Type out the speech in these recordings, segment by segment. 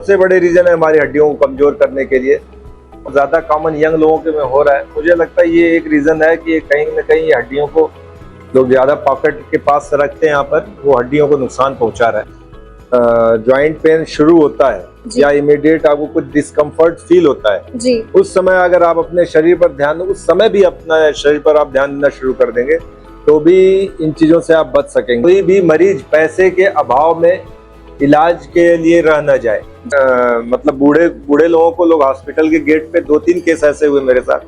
सबसे बड़े रीजन है हमारी हड्डियों को कमजोर करने के लिए। ज्यादा कॉमन यंग लोगों के में हो रहा है। मुझे लगता है ये एक रीजन है कि कहीं न कहीं ये हड्डियों को लोग ज्यादा पॉकेट के पास रखते हैं, यहाँ पर वो हड्डियों को नुकसान पहुंचा रहा है। जॉइंट पेन शुरू होता है या इमीडिएट आपको कुछ डिस्कम्फर्ट फील होता है जी। उस समय अगर आप अपने शरीर पर ध्यान दो, उस समय भी अपने शरीर पर आप ध्यान देना शुरू कर देंगे तो भी इन चीजों से आप बच सकेंगे। कोई भी मरीज पैसे के अभाव में इलाज के लिए रह न जाए। मतलब बूढ़े लोगों को लोग हॉस्पिटल के गेट पे 2-3 केस ऐसे हुए मेरे साथ।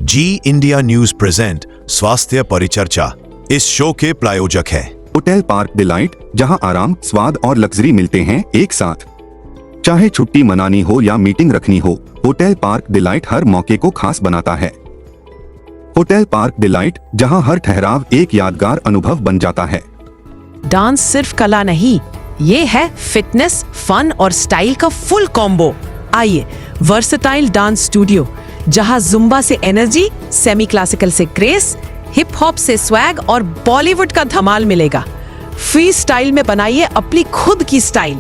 जी इंडिया न्यूज प्रेजेंट स्वास्थ्य परिचर्चा इस शो के प्रायोजक है होटल पार्क डिलाइट, जहां आराम, स्वाद और लग्जरी मिलते हैं एक साथ। चाहे छुट्टी मनानी हो या मीटिंग रखनी हो, होटल पार्क डिलाइट हर मौके को खास बनाता है। होटल पार्क डिलाइट, जहां हर ठहराव एक यादगार अनुभव बन जाता है। डांस सिर्फ कला नहीं, ये है फिटनेस, फन और स्टाइल का फुल कॉम्बो। आइए वर्सेटाइल डांस स्टूडियो, जहां जुम्बा से एनर्जी, सेमी क्लासिकल से ग्रेस, हिप हॉप से स्वैग और बॉलीवुड का धमाल मिलेगा। फ्री स्टाइल में बनाइए अपनी खुद की स्टाइल।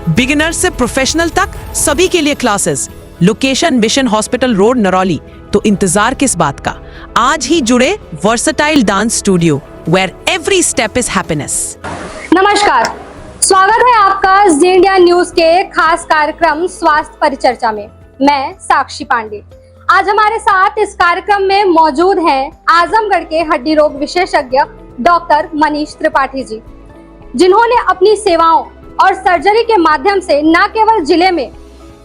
बिगिनर से प्रोफेशनल तक सभी के लिए classes. Location mission hospital road, Narauli. तो इंतजार किस बात का, आज ही जुड़े versatile dance studio, where every step is happiness. नमस्कार, स्वागत है आपका जी इंडिया न्यूज के खास कार्यक्रम स्वास्थ्य परिचर्चा में। मैं साक्षी पांडे। आज हमारे साथ इस कार्यक्रम में मौजूद हैं आजमगढ़ के हड्डी रोग विशेषज्ञ डॉक्टर मनीष त्रिपाठी जी, जिन्होंने अपनी सेवाओं और सर्जरी के माध्यम से न केवल जिले में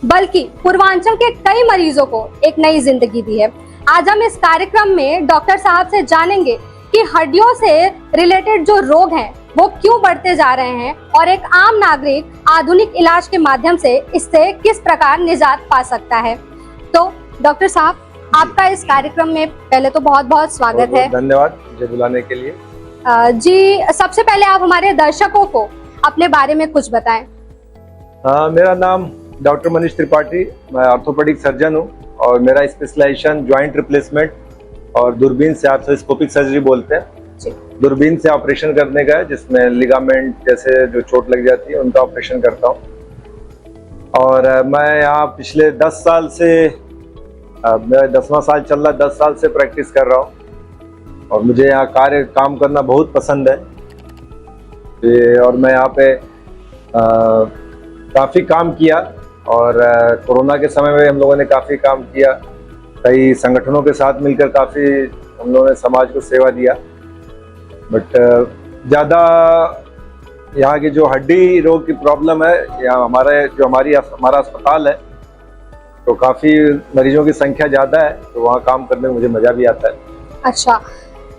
बल्कि पूर्वांचल के कई मरीजों को एक नई जिंदगी दी है। आज हम इस कार्यक्रम में डॉक्टर साहब से जानेंगे कि हड्डियों से रिलेटेड जो रोग हैं वो क्यों बढ़ते जा रहे हैं और एक आम नागरिक आधुनिक इलाज के माध्यम से इससे किस प्रकार निजात पा सकता है। तो डॉक्टर साहब, आपका इस कार्यक्रम में पहले तो बहुत बहुत स्वागत है। धन्यवाद मुझे बुलाने के लिए। जी, सबसे पहले आप हमारे दर्शकों को अपने बारे में कुछ बताएं। मेरा नाम डॉक्टर मनीष त्रिपाठी, मैं ऑर्थोपेडिक सर्जन हूँ और मेरा स्पेशलाइजेशन जॉइंट रिप्लेसमेंट और दूरबीन से, आप स्कोपिक सर्जरी बोलते हैं, दूरबीन से ऑपरेशन करने का है, जिसमें लिगामेंट जैसे जो चोट लग जाती है उनका ऑपरेशन करता हूँ। और मैं यहाँ पिछले 10 साल से, मेरा 10वां साल चल रहा है, 10 साल से प्रैक्टिस कर रहा हूँ और मुझे यहाँ काम करना बहुत पसंद है। और मैं यहाँ पे काफ़ी काम किया और कोरोना के समय में हम लोगों ने काफ़ी काम किया। कई संगठनों के साथ मिलकर काफ़ी हम लोगों ने समाज को सेवा दिया। बट ज़्यादा यहाँ की जो हड्डी रोग की प्रॉब्लम है, यहाँ हमारा अस्पताल है तो काफ़ी मरीजों की संख्या ज़्यादा है, तो वहाँ काम करने में मुझे मज़ा भी आता है। अच्छा,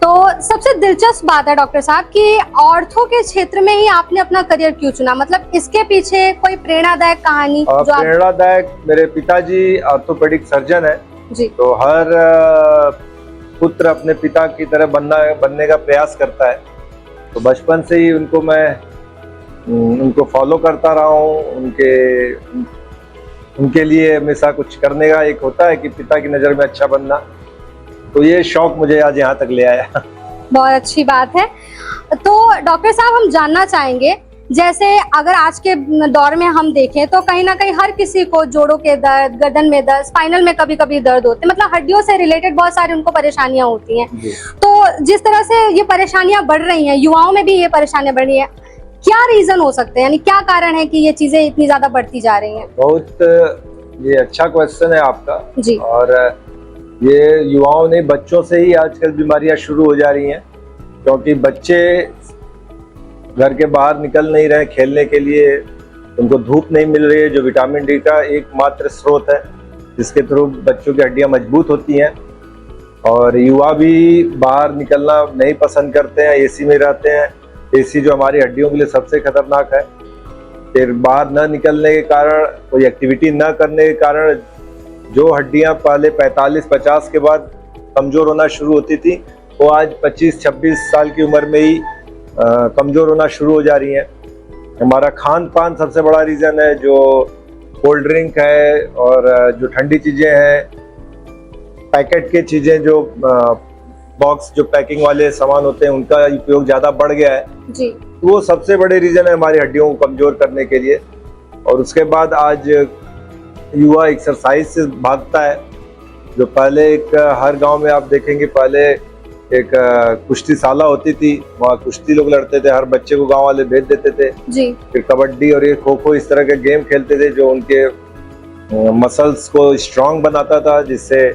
तो सबसे दिलचस्प बात है डॉक्टर साहब कि ऑर्थो के क्षेत्र में ही आपने अपना करियर क्यों चुना? मतलब इसके पीछे कोई प्रेरणादायक कहानी? प्रेरणादायक, मेरे पिताजी ऑर्थोपेडिक सर्जन है जी, तो हर पुत्र अपने पिता की तरह बनने का प्रयास करता है। तो बचपन से ही उनको फॉलो करता रहा हूँ। उनके लिए हमेशा कुछ करने का एक होता है कि पिता की नज़र में अच्छा बनना, तो ये शौक मुझे आज यहाँ तक ले आया। बहुत अच्छी बात है। तो डॉक्टर साहब, हम जानना चाहेंगे, जैसे अगर आज के दौर में हम देखें तो कहीं ना कहीं हर किसी को जोड़ों के दर्द, गर्दन में दर्द, स्पाइनल में कभी कभी दर्द होते हैं, मतलब हड्डियों से रिलेटेड बहुत सारी उनको परेशानियां होती हैं। तो जिस तरह से ये परेशानियां बढ़ रही हैं, युवाओं में भी ये परेशानियां बढ़ रही है, क्या रीजन हो सकते हैं, यानी क्या कारण है कि ये चीजें इतनी ज्यादा बढ़ती जा रही हैं? बहुत ये अच्छा क्वेश्चन है आपका जी। और ये युवाओं ने, बच्चों से ही आजकल बीमारियां शुरू हो जा रही हैं, क्योंकि बच्चे घर के बाहर निकल नहीं रहे खेलने के लिए, उनको धूप नहीं मिल रही है, जो विटामिन डी का एकमात्र स्रोत है जिसके थ्रू बच्चों की हड्डियां मजबूत होती हैं। और युवा भी बाहर निकलना नहीं पसंद करते हैं, एसी में रहते हैं। एसी जो हमारी हड्डियों के लिए सबसे खतरनाक है। फिर बाहर न निकलने के कारण, कोई एक्टिविटी न करने के कारण जो हड्डियां पहले 45-50 के बाद कमज़ोर होना शुरू होती थी, वो आज 25-26 साल की उम्र में ही कमज़ोर होना शुरू हो जा रही हैं। हमारा खान पान सबसे बड़ा रीज़न है, जो कोल्ड ड्रिंक है और जो ठंडी चीज़ें हैं, पैकेट की चीज़ें, जो बॉक्स जो पैकिंग वाले सामान होते हैं, उनका उपयोग ज़्यादा बढ़ गया है जी। वो सबसे बड़े रीज़न है हमारी हड्डियों को कमज़ोर करने के लिए। और उसके बाद आज युवा एक्सरसाइज से भागता है। जो पहले एक हर गांव में आप देखेंगे, पहले एक कुश्तीशाला होती थी, वहाँ कुश्ती लोग लड़ते थे, हर बच्चे को गांव वाले भेज देते थे जी। फिर कबड्डी और ये खो खो इस तरह के गेम खेलते थे जो उनके मसल्स को स्ट्रांग बनाता था, जिससे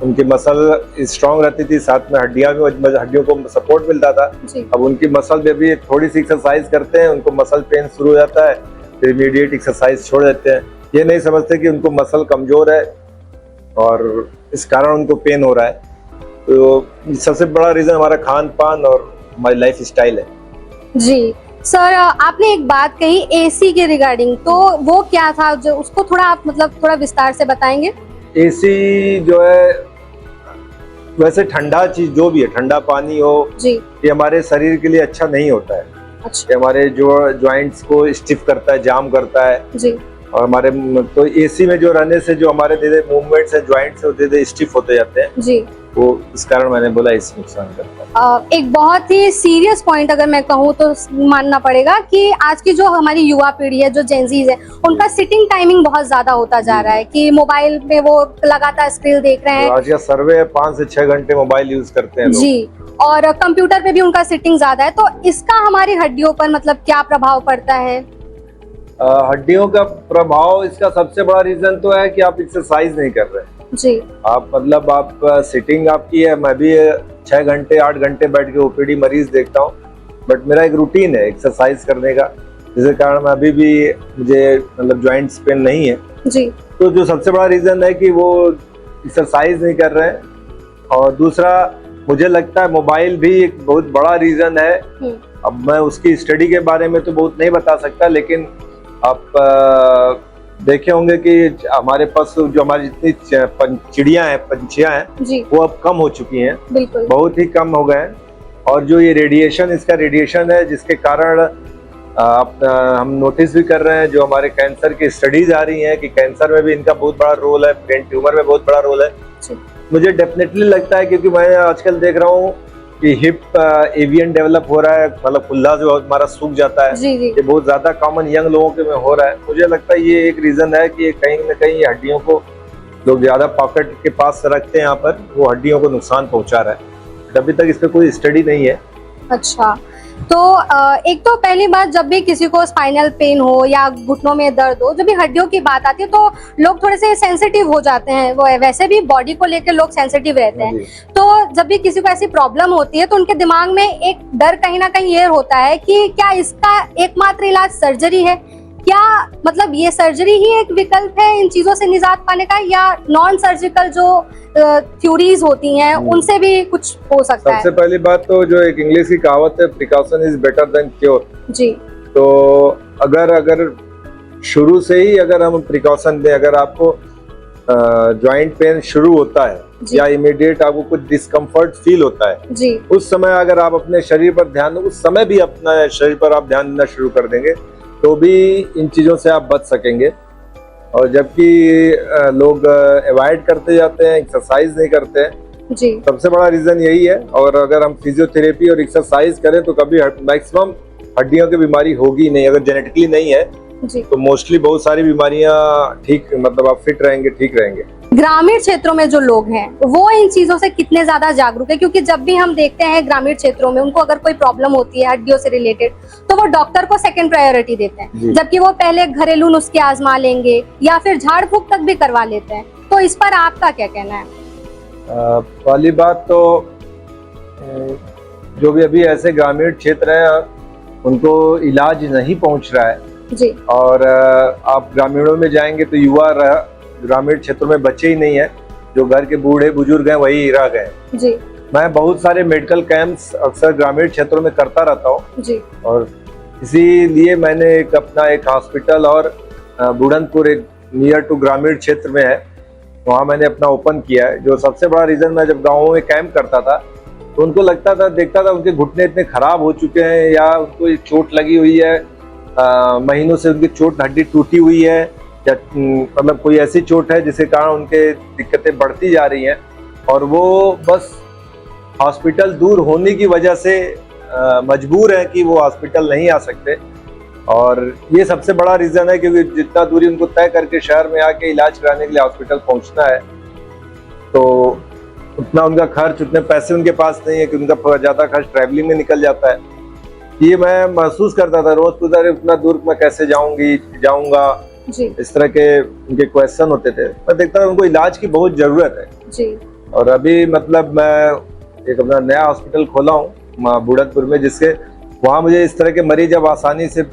उनकी मसल स्ट्रांग रहती थी, साथ में हड्डियों को सपोर्ट मिलता था। अब उनकी मसल में भी थोड़ी सी एक्सरसाइज करते हैं, उनको मसल पेन शुरू हो जाता है, फिर इमीडिएट एक्सरसाइज छोड़ देते हैं। ये नहीं समझते कि उनको मसल कमजोर है और इस कारण उनको पेन हो रहा है। तो सबसे बड़ा रीजन हमारा खान पान और हमारी लाइफ स्टाइल है। जी सर, आपने एक बात कही एसी के रिगार्डिंग, तो वो क्या था जो उसको थोड़ा आप मतलब थोड़ा विस्तार से बताएंगे? एसी जो है वैसे ठंडा चीज जो भी है, ठंडा पानी हो जी, ये हमारे शरीर के लिए अच्छा नहीं होता है। अच्छा। ये हमारे जो जॉइंट्स को स्टिफ करता है, जाम करता है जी। और हमारे तो एसी में जो रहने से जो हमारे धीरे मूवमेंट्स है, जॉइंट्स है, धीरे स्टिफ होते जाते हैं जी। वो इस कारण मैंने बोला एसी नुकसान करता है। एक बहुत ही सीरियस पॉइंट अगर मैं कहूँ तो मानना पड़ेगा कि आज की जो हमारी युवा पीढ़ी है, जो जेनजीज है, उनका सिटिंग टाइमिंग बहुत ज्यादा होता जा रहा है कि मोबाइल में वो लगातार स्क्रीन देख रहे हैं। आज का सर्वे 5 से 6 घंटे मोबाइल यूज करते हैं जी, और कंप्यूटर पे भी उनका सिटिंग ज्यादा है। तो इसका हमारी हड्डियों पर मतलब क्या प्रभाव पड़ता है? हड्डियों का प्रभाव, इसका सबसे बड़ा रीजन तो है कि आप एक्सरसाइज नहीं कर रहे हैं जी। आप मतलब आप सिटिंग आपकी है, मैं भी 6 घंटे 8 घंटे बैठ के ओपीडी मरीज देखता हूँ, बट मेरा एक रूटीन है एक्सरसाइज करने का, जिसके कारण मैं अभी भी मुझे मतलब जॉइंट्स पेन नहीं है जी। तो जो सबसे बड़ा रीजन है कि वो एक्सरसाइज नहीं कर रहे हैं। और दूसरा मुझे लगता है मोबाइल भी एक बहुत बड़ा रीजन है। अब मैं उसकी स्टडी के बारे में तो बहुत नहीं बता सकता, लेकिन आप देखे होंगे कि हमारे पास जो हमारी जितनी चिड़िया हैं, पंछियां हैं, वो अब कम हो चुकी हैं, बहुत ही कम हो गए हैं। और जो ये रेडिएशन, इसका रेडिएशन है, जिसके कारण हम नोटिस भी कर रहे हैं, जो हमारे कैंसर की स्टडीज आ रही हैं कि कैंसर में भी इनका बहुत बड़ा रोल है, ब्रेन ट्यूमर में बहुत बड़ा रोल है। मुझे डेफिनेटली लगता है, क्योंकि मैं आजकल देख रहा हूँ कि हिप एवियन डेवलप हो रहा है, मतलब कुल्ला जो हमारा सूख जाता है जी। ये बहुत ज्यादा कॉमन यंग लोगों के में हो रहा है। मुझे लगता है ये एक रीजन है कि कहीं न कहीं हड्डियों को लोग ज्यादा पॉकेट के पास रखते हैं, यहाँ पर वो हड्डियों को नुकसान पहुंचा रहा है। अभी तक इस पे कोई स्टडी नहीं है। अच्छा, तो एक तो पहली बात, जब भी किसी को स्पाइनल पेन हो या घुटनों में दर्द हो, जब भी हड्डियों की बात आती है तो लोग थोड़े से सेंसिटिव हो जाते हैं। वो वैसे भी बॉडी को लेकर लोग सेंसिटिव रहते हैं। तो जब भी किसी को ऐसी प्रॉब्लम होती है तो उनके दिमाग में एक डर कहीं ना कहीं ये होता है कि क्या इसका एकमात्र इलाज सर्जरी है? क्या मतलब ये सर्जरी ही एक विकल्प है इन चीजों से निजात पाने का, या नॉन सर्जिकल जो थ्योरीज होती हैं उनसे भी कुछ हो सकता है? सबसे पहली बात तो जो एक इंग्लिश की कहावत है, precaution is better than cure जी। तो अगर शुरू से ही अगर हम प्रिकॉशन दें, अगर आपको जॉइंट पेन शुरू होता है या इमीडिएट आपको कुछ डिस्कम्फर्ट फील होता है जी, उस समय अगर आप अपने शरीर पर ध्यान, उस समय भी अपने शरीर पर आप ध्यान देना शुरू कर देंगे तो भी इन चीजों से आप बच सकेंगे। और जबकि लोग अवॉइड करते जाते हैं, एक्सरसाइज नहीं करते हैं जी, सबसे बड़ा रीजन यही है। और अगर हम फिजियोथेरेपी और एक्सरसाइज करें तो कभी मैक्सिमम हड्डियों की बीमारी होगी नहीं। अगर जेनेटिकली नहीं है जी, तो मोस्टली बहुत सारी बीमारियां ठीक, मतलब आप फिट रहेंगे, ठीक रहेंगे। ग्रामीण क्षेत्रों में जो लोग हैं वो इन चीजों से कितने ज्यादा जागरूक है? क्योंकि जब भी हम देखते हैं ग्रामीण क्षेत्रों में उनको अगर कोई प्रॉब्लम होती है हड्डियों से रिलेटेड, तो वो डॉक्टर को सेकंड प्रायोरिटी देते हैं, जबकि वो पहले घरेलू नुस्खे आजमा लेंगे या फिर झाड़ फूक तक भी करवा लेते हैं। तो इस पर आपका क्या कहना है? पहली बात तो जो भी अभी ऐसे ग्रामीण क्षेत्र हैं उनको इलाज नहीं पहुंच रहा है जी। और आप ग्रामीणों में जाएंगे तो युवा ग्रामीण क्षेत्रों में बच्चे ही नहीं है, जो घर के बूढ़े बुजुर्ग हैं वही रह गए जी। मैं बहुत सारे मेडिकल कैंप्स अक्सर ग्रामीण क्षेत्रों में करता रहता हूँ जी, और इसीलिए मैंने अपना एक हॉस्पिटल और बुढ़नपुर एक नियर टू ग्रामीण क्षेत्र में है, वहाँ मैंने अपना ओपन किया है। जो सबसे बड़ा रीजन, मैं जब गाँवों में कैंप करता था तो उनको लगता था, देखता था उनके घुटने इतने खराब हो चुके हैं या उनको चोट लगी हुई है, महीनों से उनकी चोट हड्डी टूटी हुई है, या मतलब कोई ऐसी चोट है जिसके कारण उनके दिक्कतें बढ़ती जा रही हैं, और वो बस हॉस्पिटल दूर होने की वजह से मजबूर है कि वो हॉस्पिटल नहीं आ सकते। और ये सबसे बड़ा रीजन है, क्योंकि जितना दूरी उनको तय करके शहर में आके इलाज कराने के लिए हॉस्पिटल पहुंचना है, तो उतना उनका खर्च, उतने पैसे उनके पास नहीं है कि उनका ज्यादा खर्च ट्रैवलिंग में निकल जाता है। ये मैं महसूस करता था रोज, उतना दूर मैं कैसे जाऊंगा, इस तरह के उनके क्वेश्चन होते थे। मैं देखता था उनको इलाज की बहुत जरूरत है जी। और अभी मतलब मैं एक अपना नया हॉस्पिटल खोला हूँ बूढ़तपुर में, जिसके वहाँ मुझे इस तरह के मरीज अब आसानी से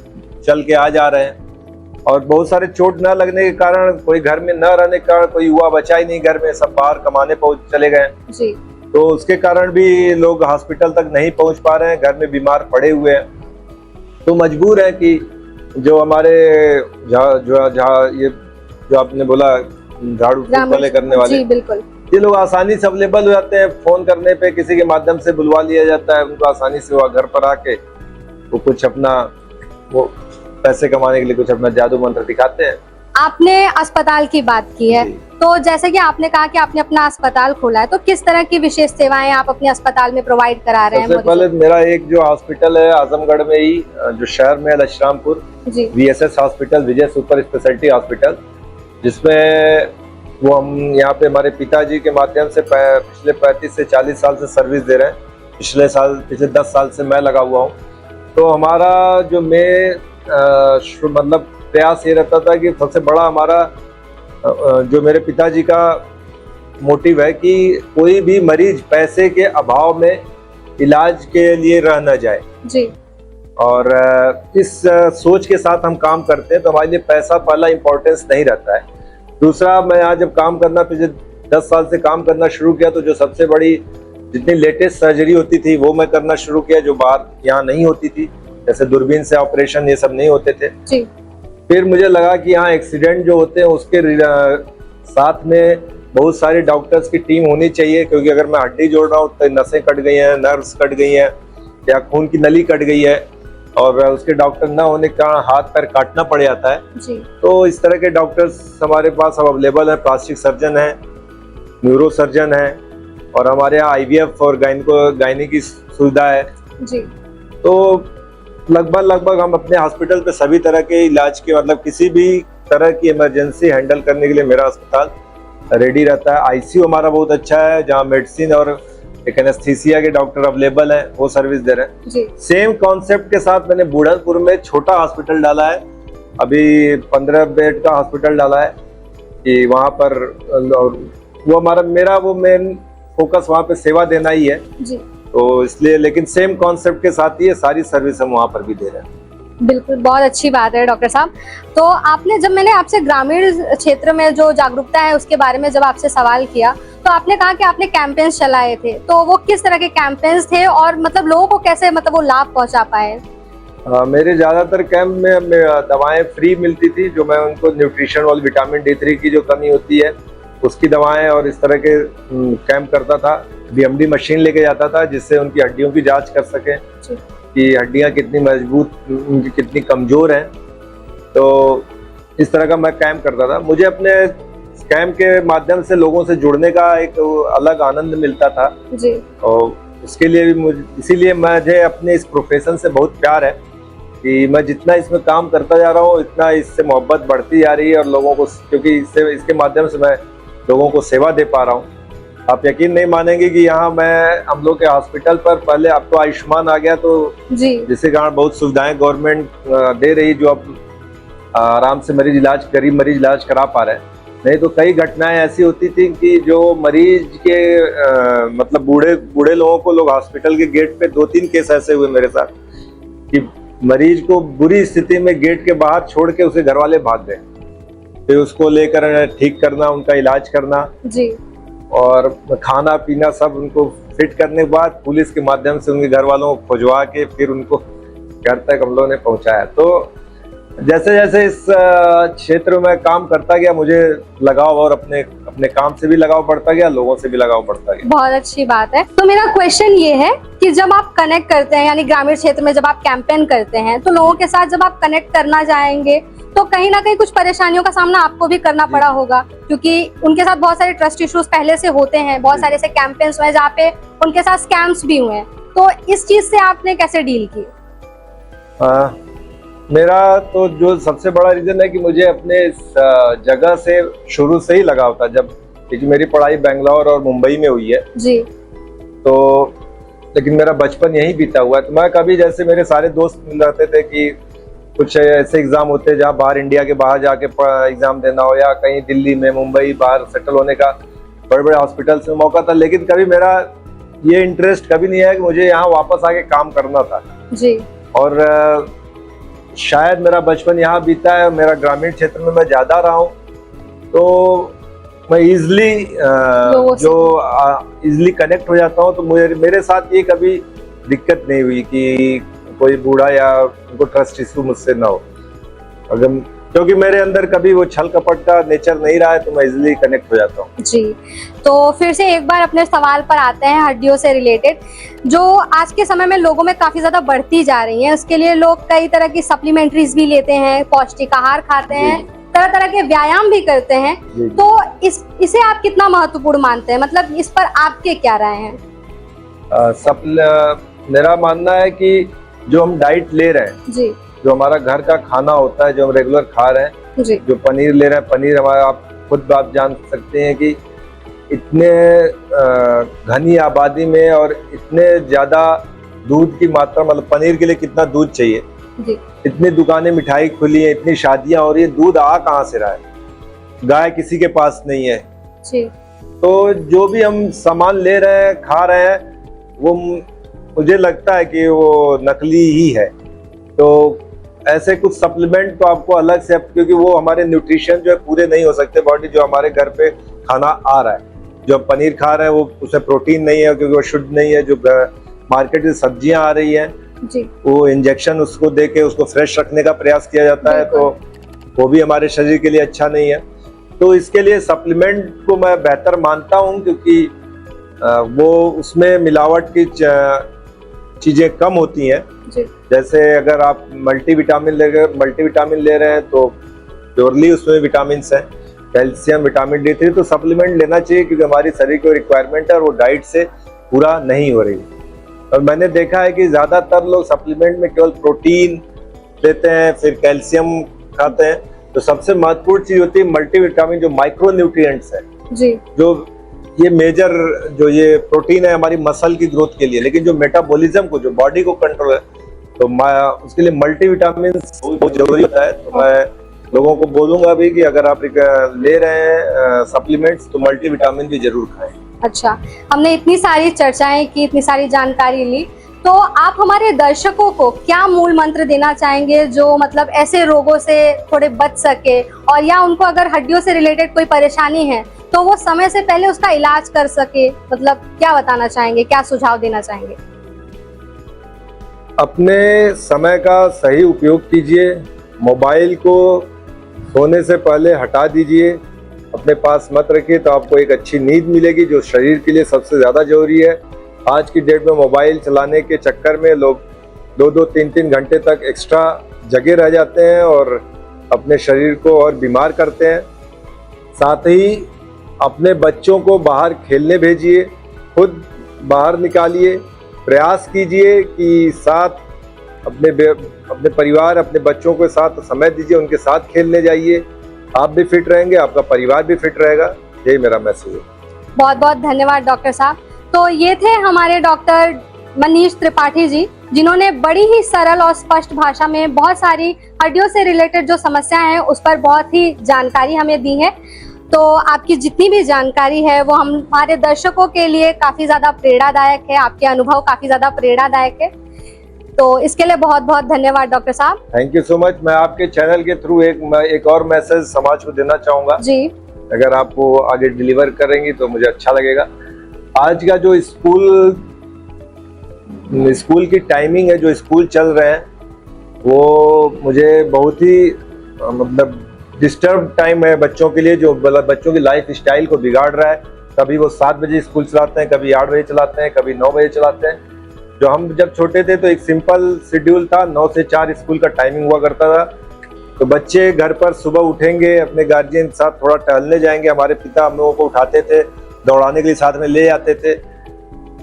चल के आ जा रहे हैं। और बहुत सारे चोट न लगने के कारण, कोई घर में न रहने के कारण, कोई युवा बचा ही नहीं घर में, सब बाहर कमाने चले गए जी। तो उसके कारण भी लोग हॉस्पिटल तक नहीं पहुंच पा रहे हैं, घर में बीमार पड़े हुए हैं। तो मजबूर है कि जो हमारे ये जो आपने बोला झाड़ू फूक करने वाले, जी, बिल्कुल, ये लोग आसानी से अवेलेबल हो जाते हैं। फोन करने पे किसी के माध्यम से बुलवा लिया जाता है, उनको आसानी से वो घर पर आके वो कुछ अपना वो पैसे कमाने के लिए कुछ अपना जादू मंत्र दिखाते हैं। आपने अस्पताल की बात की है, तो जैसे कि आपने कहा कि आपने अपना अस्पताल खोला है, तो किस तरह की विशेष सेवाएं आप अपने अस्पताल में प्रोवाइड करा रहे हैं? सबसे पहले मेरा एक जो हॉस्पिटल है आजमगढ़ में ही, जो शहर में लश्रामपुर, VSS हॉस्पिटल, विजय सुपर स्पेशलिटी हॉस्पिटल, जिसमें वो हम यहाँ पे हमारे पिताजी के माध्यम से पिछले 35 से 40 साल से सर्विस दे रहे हैं। पिछले 10 साल से मैं लगा हुआ हूँ। तो हमारा जो मतलब प्रयास ये रहता था कि सबसे बड़ा हमारा जो मेरे पिताजी का मोटिव है कि कोई भी मरीज पैसे के अभाव में इलाज के लिए रह न जाए जी। और इस सोच के साथ हम काम करते हैं, तो हमारे लिए पैसा पहला इम्पोर्टेंस नहीं रहता है। दूसरा, मैं यहाँ जब काम करना, पिछले 10 साल से काम करना शुरू किया, तो जो सबसे बड़ी जितनी लेटेस्ट सर्जरी होती थी वो मैं करना शुरू किया, जो बाहर यहाँ नहीं होती थी, जैसे दूरबीन से ऑपरेशन, ये सब नहीं होते थे जी। फिर मुझे लगा कि यहाँ एक्सीडेंट जो होते हैं उसके साथ में बहुत सारे डॉक्टर्स की टीम होनी चाहिए, क्योंकि अगर मैं हड्डी जोड़ रहा हूँ तो नसें कट गई हैं, नर्व्स कट गई हैं या खून की नली कट गई है और उसके डॉक्टर ना होने के कारण हाथ पैर काटना पड़ जाता है जी। तो इस तरह के डॉक्टर्स हमारे पास अब अवेलेबल है। प्लास्टिक सर्जन है, न्यूरो सर्जन है और हमारे यहाँ IVF और गायनी की सुविधा है जी। तो लगभग हम अपने हॉस्पिटल पे सभी तरह के इलाज के, मतलब किसी भी तरह की इमरजेंसी हैंडल करने के लिए मेरा अस्पताल रेडी रहता है। ICU हमारा बहुत अच्छा है, जहाँ मेडिसिन और एक एनेस्थीसिया के डॉक्टर अवेलेबल हैं, वो सर्विस दे रहे हैं जी। सेम कॉन्सेप्ट के साथ मैंने बूढ़तपुर में छोटा हॉस्पिटल डाला है, अभी 15 बेड का हॉस्पिटल डाला है कि वहाँ पर वो मेरा मेन फोकस वहाँ पे सेवा देना ही है जी। तो इसलिए, लेकिन सेम कॉन्सेप्ट के साथ ही सारी सर्विस हम वहाँ पर भी दे रहे हैं। बिल्कुल, बहुत अच्छी बात है डॉक्टर साहब। तो आपने, जब मैंने आपसे ग्रामीण क्षेत्र में जो जागरूकता है उसके बारे में जब आपसे सवाल किया, तो आपने कहा कि आपने कैंपेन्स चलाए थे, तो वो किस तरह के कैंपेन्स थे और मतलब लोगों को कैसे वो लाभ पहुंचा पाए? मेरे ज्यादातर कैंप में दवाएं फ्री मिलती थी, जो मैं उनको न्यूट्रिशन और विटामिन D3 की जो कमी होती है उसकी दवाएं और इस तरह के कैंप करता था। BMD मशीन लेके जाता था जिससे उनकी हड्डियों की जांच कर सके कि हड्डियां कितनी मजबूत, उनकी कितनी कमजोर हैं। तो इस तरह का मैं कैंप करता था। मुझे अपने कैंप के माध्यम से लोगों से जुड़ने का एक अलग आनंद मिलता था जी। और उसके लिए भी इसीलिए मुझे अपने इस प्रोफेशन से बहुत प्यार है कि मैं जितना इसमें काम करता जा रहा हूँ इतना इससे मोहब्बत बढ़ती जा रही है और लोगों को, क्योंकि इसके माध्यम से मैं लोगों को सेवा दे पा रहा हूँ। आप यकीन नहीं मानेंगे कि यहाँ हम लोग के हॉस्पिटल पर पहले अब तो आयुष्मान आ गया, तो जिसके कारण बहुत सुविधाएं गवर्नमेंट दे रही, जो अब आराम से गरीब मरीज इलाज करा पा रहे हैं। नहीं तो कई घटनाएं ऐसी होती थी कि जो मरीज के मतलब बूढ़े लोगों को लोग हॉस्पिटल के गेट पे 2-3 केस ऐसे हुए मेरे साथ कि मरीज को बुरी स्थिति में गेट के बाहर छोड़ के उसे घर वाले भाग गए, फिर उसको लेकर ठीक करना, उनका इलाज करना जी। और खाना पीना सब उनको फिट करने के बाद पुलिस के माध्यम से उनके घर वालों को खोजवा के फिर उनको घर तक हम लोगों ने पहुंचाया। तो जैसे जैसे इस क्षेत्र में काम करता गया मुझे लगाव और अपने काम से भी लगाव बढ़ता गया, लोगों से भी लगाव बढ़ता गया। बहुत अच्छी बात है। तो मेरा क्वेश्चन ये है कि जब आप कनेक्ट करते हैं, यानी ग्रामीण क्षेत्र में जब आप कैंपेन करते हैं, तो लोगों के साथ जब आप कनेक्ट करना जाएंगे तो कहीं ना कहीं कुछ परेशानियों का सामना आपको भी करना पड़ा होगा, क्योंकि उनके साथ बहुत सारे ट्रस्ट इश्यूज पहले से होते हैं, बहुत सारे ऐसे कैंपेन्स हुए जहाँ पे उनके साथ स्कैम्स भी हुए हैं। तो इस चीज से आपने कैसे डील की? मेरा तो जो सबसे बड़ा रीजन है कि मुझे अपने इस जगह से शुरू से ही लगाव था, जब क्योंकि मेरी पढ़ाई बेंगलोर और मुंबई में हुई है जी। तो लेकिन मेरा बचपन यहीं बीता हुआ है। तो मैं कभी, जैसे मेरे सारे दोस्त मिल रहते थे कि कुछ ऐसे एग्जाम होते हैं जहाँ बाहर, इंडिया के बाहर जाके एग्जाम देना हो, या कहीं दिल्ली में, मुंबई बाहर सेटल होने का बड़े बड़े हॉस्पिटल्स में मौका था, लेकिन कभी मेरा ये इंटरेस्ट कभी नहीं है कि मुझे यहाँ वापस आके काम करना था जी। और शायद मेरा बचपन यहाँ बीता है, मेरा ग्रामीण क्षेत्र में मैं ज्यादा रहा हूँ, तो मैं इजिली कनेक्ट हो जाता हूँ। तो मेरे साथ ये कभी दिक्कत नहीं हुई कि कोई बूढ़ा या उनको ट्रस्ट इशू मुझसे ना हो, अगर क्योंकि मेरे अंदर कभी वो छल कपट का नेचर नहीं रहा है, तो मैं इजिली कनेक्ट हो जाता हूँ। जी, तो फिर से एक बार अपने सवाल पर आते हैं हड्डियों से रिलेटेड, जो आज के समय में लोगों में काफी ज्यादा बढ़ती जा रही है। उसके लिए लोग कई तरह की सप्लीमेंट्रीज भी लेते हैं, पौष्टिक आहार खाते हैं, तरह तरह के व्यायाम भी करते हैं। तो इसे आप कितना महत्वपूर्ण मानते हैं, मतलब इस पर आपके क्या राय हैं? मेरा मानना है कि जो हम डाइट ले रहे हैं जी, जो हमारा घर का खाना होता है, जो हम रेगुलर खा रहे हैं जी, जो पनीर ले रहे हैं, पनीर हमारा, आप खुद बात जान सकते हैं कि इतने घनी आबादी में और इतने ज्यादा दूध की मात्रा, मतलब पनीर के लिए कितना दूध चाहिए जी। इतनी दुकानें मिठाई खुली है, इतनी शादियां हो रही है, दूध आ कहाँ से रहा है? गाय किसी के पास नहीं है जी। तो जो भी हम सामान ले रहे हैं, खा रहे हैं, वो मुझे लगता है कि वो नकली ही है। तो ऐसे कुछ सप्लीमेंट तो आपको अलग से, क्योंकि वो हमारे न्यूट्रिशन जो है पूरे नहीं हो सकते बॉडी, जो हमारे घर पे खाना आ रहा है, जो हम पनीर खा रहे हैं वो उसमें प्रोटीन नहीं है क्योंकि वो शुद्ध नहीं है। जो मार्केट में सब्जियां आ रही हैं जी, वो इंजेक्शन उसको देके उसको फ्रेश रखने का प्रयास किया जाता है, तो वो भी हमारे शरीर के लिए अच्छा नहीं है। तो इसके लिए सप्लीमेंट को मैं बेहतर मानता हूँ, क्योंकि वो उसमें मिलावट की चीजें कम होती हैं। जैसे अगर आप मल्टीविटामिन ले रहे हैं तो प्योरली उसमें विटामिन हैं, कैल्शियम, विटामिन D3, तो सप्लीमेंट लेना चाहिए क्योंकि हमारी शरीर की रिक्वायरमेंट है और वो डाइट से पूरा नहीं हो रही। और मैंने देखा है कि ज्यादातर लोग सप्लीमेंट में केवल प्रोटीन लेते हैं, फिर कैल्शियम खाते हैं। तो सबसे महत्वपूर्ण चीज होती है मल्टीविटामिन, जो माइक्रो न्यूट्रिएंट्स है जी, जो ये मेजर, जो ये प्रोटीन है हमारी मसल की ग्रोथ के लिए, लेकिन जो मेटाबॉलिज्म को, जो बॉडी को कंट्रोल है, तो उसके लिए मल्टीविटामिन बहुत जरूरी होता है। तो मैं लोगों को बोलूंगा भी कि अगर आप ले रहे हैं सप्लीमेंट्स तो मल्टीविटामिन भी जरूर खाएं। अच्छा, हमने इतनी सारी चर्चाएं की, इतनी सारी जानकारी ली, तो आप हमारे दर्शकों को क्या मूल मंत्र देना चाहेंगे जो मतलब ऐसे रोगों से थोड़े बच सके, और या उनको अगर हड्डियों से रिलेटेड कोई परेशानी है तो वो समय से पहले उसका इलाज कर सके? मतलब क्या बताना चाहेंगे, क्या सुझाव देना चाहेंगे? अपने समय का सही उपयोग कीजिए, मोबाइल को सोने से पहले हटा दीजिए, अपने पास मत रखिए, तो आपको एक अच्छी नींद मिलेगी जो शरीर के लिए सबसे ज़्यादा जरूरी है। आज की डेट में मोबाइल चलाने के चक्कर में लोग 2-2, 3-3 घंटे तक एक्स्ट्रा जगे रह जाते हैं और अपने शरीर को और बीमार करते हैं। साथ ही अपने बच्चों को बाहर खेलने भेजिए, खुद बाहर निकालिए, प्रयास कीजिए कि साथ अपने परिवार, अपने बच्चों के साथ समय दीजिए, उनके साथ खेलने जाइए। आप भी फिट रहेंगे, आपका परिवार भी फिट रहेगा। यही मेरा मैसेज है। बहुत बहुत धन्यवाद डॉक्टर साहब। तो ये थे हमारे डॉक्टर मनीष त्रिपाठी जी, जिन्होंने बड़ी ही सरल और स्पष्ट भाषा में बहुत सारी हड्डियों से रिलेटेड जो समस्याएं हैं उस पर बहुत ही जानकारी हमें दी है। तो आपकी जितनी भी जानकारी है वो हमारे दर्शकों के लिए काफी ज्यादा प्रेरणादायक है, आपके अनुभव काफी ज्यादा प्रेरणादायक है। तो इसके लिए बहुत बहुत धन्यवाद डॉक्टर साहब। Thank you so much. मैं आपके चैनल के थ्रू एक और मैसेज समाज को देना चाहूंगा जी, अगर आप वो आगे डिलीवर करेंगी तो मुझे अच्छा लगेगा। आज का जो स्कूल की टाइमिंग है, जो स्कूल चल रहे हैं, वो मुझे बहुत ही मतलब डिस्टर्ब टाइम है बच्चों के लिए, जो बच्चों की लाइफ स्टाइल को बिगाड़ रहा है। कभी वो 7 बजे स्कूल चलाते हैं, कभी 8 बजे चलाते हैं, कभी 9 बजे चलाते हैं। जो हम जब छोटे थे तो एक सिंपल शेड्यूल था, 9 से 4 स्कूल का टाइमिंग हुआ करता था। तो बच्चे घर पर सुबह उठेंगे, अपने गार्जियन के साथ थोड़ा टहलने जाएंगे, हमारे पिता हम लोगों को उठाते थे, दौड़ाने के लिए साथ में ले जाते थे।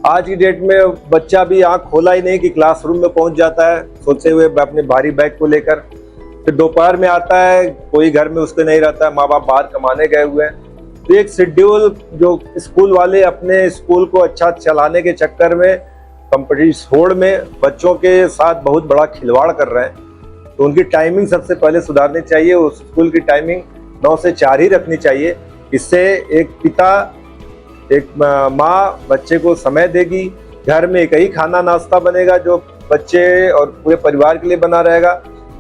आज की डेट में बच्चा भी आँख खोला ही नहीं कि क्लासरूम में पहुंच जाता है सोते हुए अपने भारी बैग को लेकर। फिर दोपहर में आता है, कोई घर में उसके नहीं रहता है, माँ बाप बाहर कमाने गए हुए हैं। तो एक शेड्यूल जो स्कूल वाले अपने स्कूल को अच्छा चलाने के चक्कर में कंपटीशन होड़ में बच्चों के साथ बहुत बड़ा खिलवाड़ कर रहे हैं। तो उनकी टाइमिंग सबसे पहले सुधारनी चाहिए। उस स्कूल की टाइमिंग 9 से 4 ही रखनी चाहिए। इससे एक पिता, एक माँ बच्चे को समय देगी। घर में एक ही खाना नाश्ता बनेगा जो बच्चे और पूरे परिवार के लिए बना रहेगा।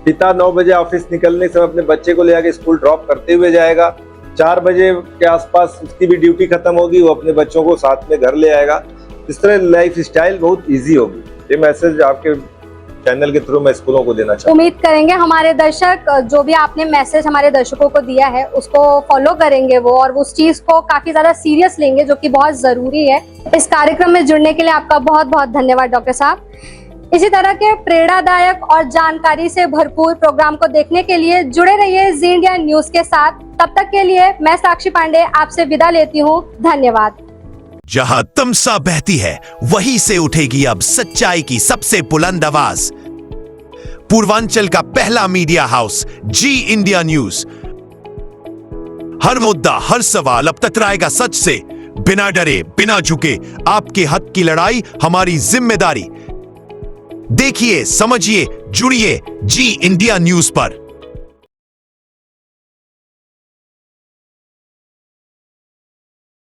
पिता 9 बजे ऑफिस निकलने के समय अपने बच्चे को ले आके स्कूल ड्रॉप करते हुए जाएगा। 4 बजे के आसपास उसकी भी ड्यूटी खत्म होगी, वो अपने बच्चों को साथ में घर ले आएगा। इस तरह लाइफ स्टाइल बहुत ईजी होगी। ये मैसेज आपके चैनल के थ्रू मैं स्कूलों को देना चाहूँ। उम्मीद करेंगे हमारे दर्शक जो भी आपने मैसेज हमारे दर्शकों को दिया है उसको फॉलो करेंगे वो, और उस चीज को काफी ज्यादा सीरियस लेंगे जो कि बहुत जरूरी है। इस कार्यक्रम में जुड़ने के लिए आपका बहुत बहुत धन्यवाद डॉक्टर साहब। इसी तरह के प्रेरणादायक और जानकारी से भरपूर प्रोग्राम को देखने के लिए जुड़े रहिए जी इंडिया न्यूज के साथ। तब तक के लिए मैं साक्षी पांडे आपसे विदा लेती हूँ। धन्यवाद। जहां तमसा बहती है वहीं से उठेगी अब सच्चाई की सबसे बुलंद आवाज। पूर्वांचल का पहला मीडिया हाउस जी इंडिया न्यूज। हर मुद्दा, हर सवाल अब तकराएगा सच से। बिना डरे, बिना झुके, आपके हक की लड़ाई हमारी जिम्मेदारी। देखिए, समझिए, जुड़िए जी इंडिया न्यूज पर।